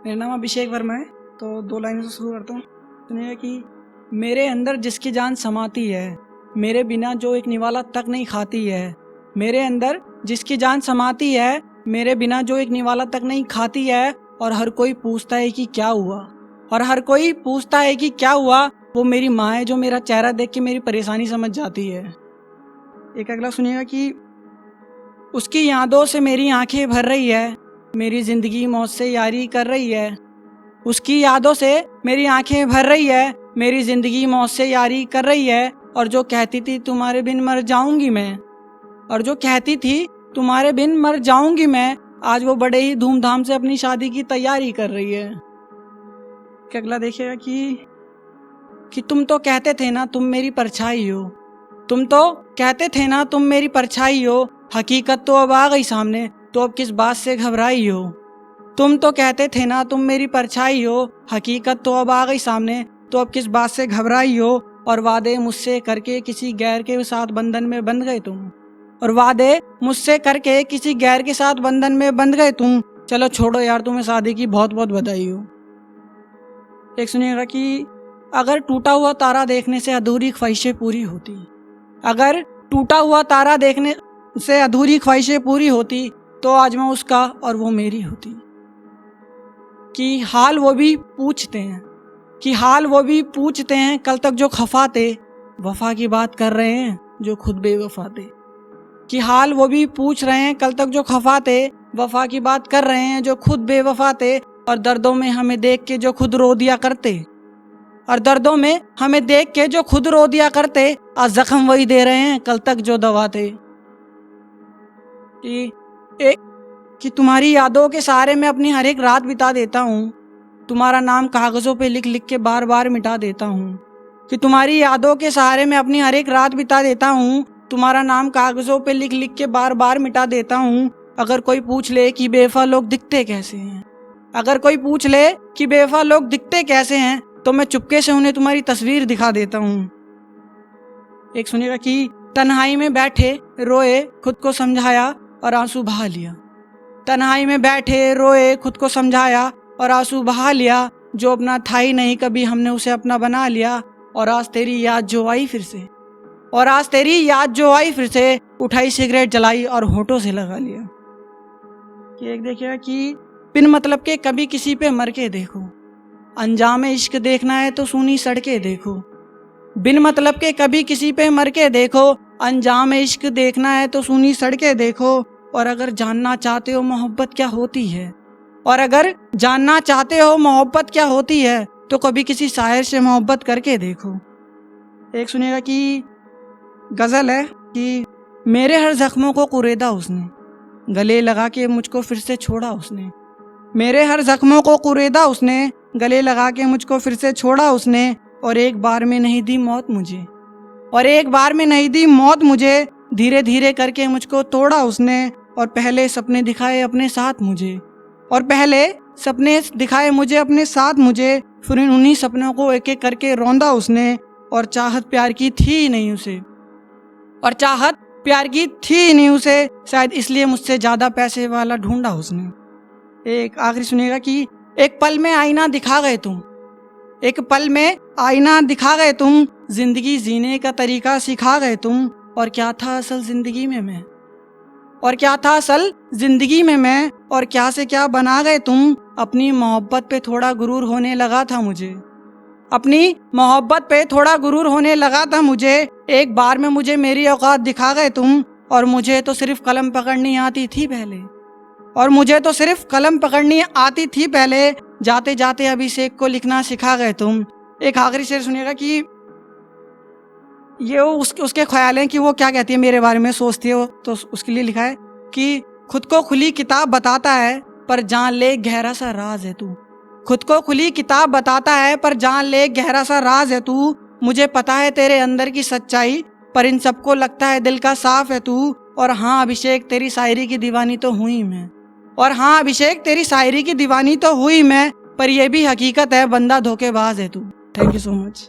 मेरा नाम अभिषेक वर्मा है। तो 2 लाइनों से शुरू करता हूँ। सुनिए कि मेरे अंदर जिसकी जान समाती है, मेरे बिना जो एक निवाला तक नहीं खाती है। मेरे अंदर जिसकी जान समाती है, मेरे बिना जो एक निवाला तक नहीं खाती है। और हर कोई पूछता है कि क्या हुआ, और हर कोई पूछता है कि क्या हुआ। वो मेरी माँ है जो मेरा चेहरा देख के मेरी परेशानी समझ जाती है। एक अगला सुनिएगा कि उसकी यादों से मेरी आंखें भर रही है, मेरी ज़िंदगी मौत से यारी कर रही है। उसकी यादों से मेरी आंखें भर रही है, मेरी ज़िंदगी मौत से यारी कर रही है। और जो कहती थी तुम्हारे बिन मर जाऊंगी मैं, और जो कहती थी तुम्हारे बिन मर जाऊंगी मैं, आज वो बड़े ही धूमधाम से अपनी शादी की तैयारी कर रही है। अगला देखिएगा कि तुम तो कहते थे ना तुम मेरी परछाई हो, तुम तो कहते थे ना तुम मेरी परछाई हो। हकीकत तो अब आ गई सामने, तो अब किस बात से घबराई हो। तुम तो कहते थे ना तुम मेरी परछाई हो, हकीकत तो अब आ गई सामने, तो अब किस बात से घबराई हो। और वादे मुझसे करके किसी गैर के साथ बंधन में बंध गए तुम, और वादे मुझसे करके किसी गैर के साथ बंधन में बंध गए तुम। चलो छोड़ो यार, तुम्हें शादी की बहुत बहुत बधाई हो। एक सुनिएगा कि अगर टूटा हुआ तारा देखने से अधूरी ख्वाहिशें पूरी होती, अगर टूटा हुआ तारा देखने से अधूरी ख्वाहिशें पूरी होती, तो आज मैं उसका और वो मेरी होती। कि हाल वो भी पूछते हैं, कि हाल वो भी पूछते हैं, कल तक जो खफा थे वफा की बात कर रहे हैं जो खुद बेवफा थे। कि हाल वो भी पूछ रहे हैं, कल तक जो खफा थे वफा की बात कर रहे हैं जो खुद बेवफा थे। और दर्दों में हमें देख के जो खुद रो दिया करते, और दर्दों में हमें देख के जो खुद रो दिया करते, आज जख्म वही दे रहे हैं कल तक जो दवा थे। कि तुम्हारी यादों के सहारे मैं अपनी हर एक रात बिता देता हूँ, तुम्हारा नाम कागज़ों पे लिख लिख के बार बार मिटा देता हूँ। कि तुम्हारी यादों के सहारे मैं अपनी हर एक रात बिता देता हूँ, तुम्हारा नाम कागज़ों पे लिख लिख के बार बार मिटा देता हूँ। अगर कोई पूछ ले कि बेवफा लोग दिखते कैसे हैं, अगर कोई पूछ ले कि बेवफा लोग दिखते कैसे हैं, तो मैं चुपके से उन्हें तुम्हारी तस्वीर दिखा देता हूँ। एक सुनिएगा कि तन्हाई में बैठे रोए खुद को समझाया और आंसू बहा लिया। तन्हाई में बैठे रोए खुद को समझाया और आंसू बहा लिया। जो अपना था ही नहीं कभी हमने उसे अपना बना लिया। और आज तेरी याद जो आई फिर से, और आज तेरी याद जो आई फिर से, उठाई सिगरेट जलाई और होठों से लगा लिया। एक देखिएगा कि बिन मतलब के कभी किसी पे मर के देखो, अंजाम इश्क देखना है तो सूनी सड़के देखो। बिन मतलब के कभी किसी पे मर के देखो, अंजाम इश्क देखना है तो सूनी सड़के देखो। और अगर जानना चाहते हो मोहब्बत क्या होती है, और अगर जानना चाहते हो मोहब्बत क्या होती है, तो कभी किसी शायर से मोहब्बत करके देखो। एक सुनिएगा कि गज़ल है कि मेरे हर जख्मों को कुरेदा उसने, गले लगा के मुझको फिर से छोड़ा उसने। मेरे हर जख्मों को कुरेदा उसने, गले लगा के मुझको फिर से छोड़ा उसने। और एक बार में नहीं दी मौत मुझे, और एक बार में नहीं दी मौत मुझे, धीरे धीरे करके मुझको तोड़ा उसने। और पहले सपने दिखाए अपने साथ मुझे, और पहले सपने दिखाए मुझे अपने साथ मुझे, फिर उन्हीं सपनों को एक एक करके रौंदा उसने। और चाहत प्यार की थी ही नहीं उसे, और चाहत प्यार की थी ही नहीं उसे, शायद इसलिए मुझसे ज़्यादा पैसे वाला ढूंढा उसने। एक आखिरी सुनिएगा कि एक पल में आईना दिखा गए तुम, एक पल में आईना दिखा गए तुम, जिंदगी जीने का तरीका सिखा गए तुम। और क्या था असल जिंदगी में मैं, और क्या था असल जिंदगी में मैं, और क्या से क्या बना गए तुम। अपनी मोहब्बत पे थोड़ा गुरूर होने लगा था मुझे, अपनी मोहब्बत पे थोड़ा गुरूर होने लगा था मुझे। एक बार में मुझे मेरी औकात दिखा गए तुम, और मुझे तो सिर्फ कलम पकड़नी आती थी पहले, और मुझे तो सिर्फ कलम पकड़नी आती थी पहले। जाते जाते अभिषेक को लिखना सिखा गए तुम। एक आखिरी शेर सुनिएगा कि ये उसके ख्याल हैं कि वो क्या कहती है मेरे बारे में सोचती है वो। तो उसके लिए लिखा है कि खुद को खुली किताब बताता है पर जान ले गहरा सा राज है तू। खुद को खुली किताब बताता है पर जान ले गहरा सा राज है तू। मुझे पता है तेरे अंदर की सच्चाई, पर इन सबको लगता है दिल का साफ है तू। और हाँ अभिषेक तेरी शायरी की दीवानी तो हुई मैं, और हाँ अभिषेक तेरी शायरी की दीवानी तो हुई मैं, पर यह भी हकीकत है बंदा धोखेबाज है तू। Thank you so much.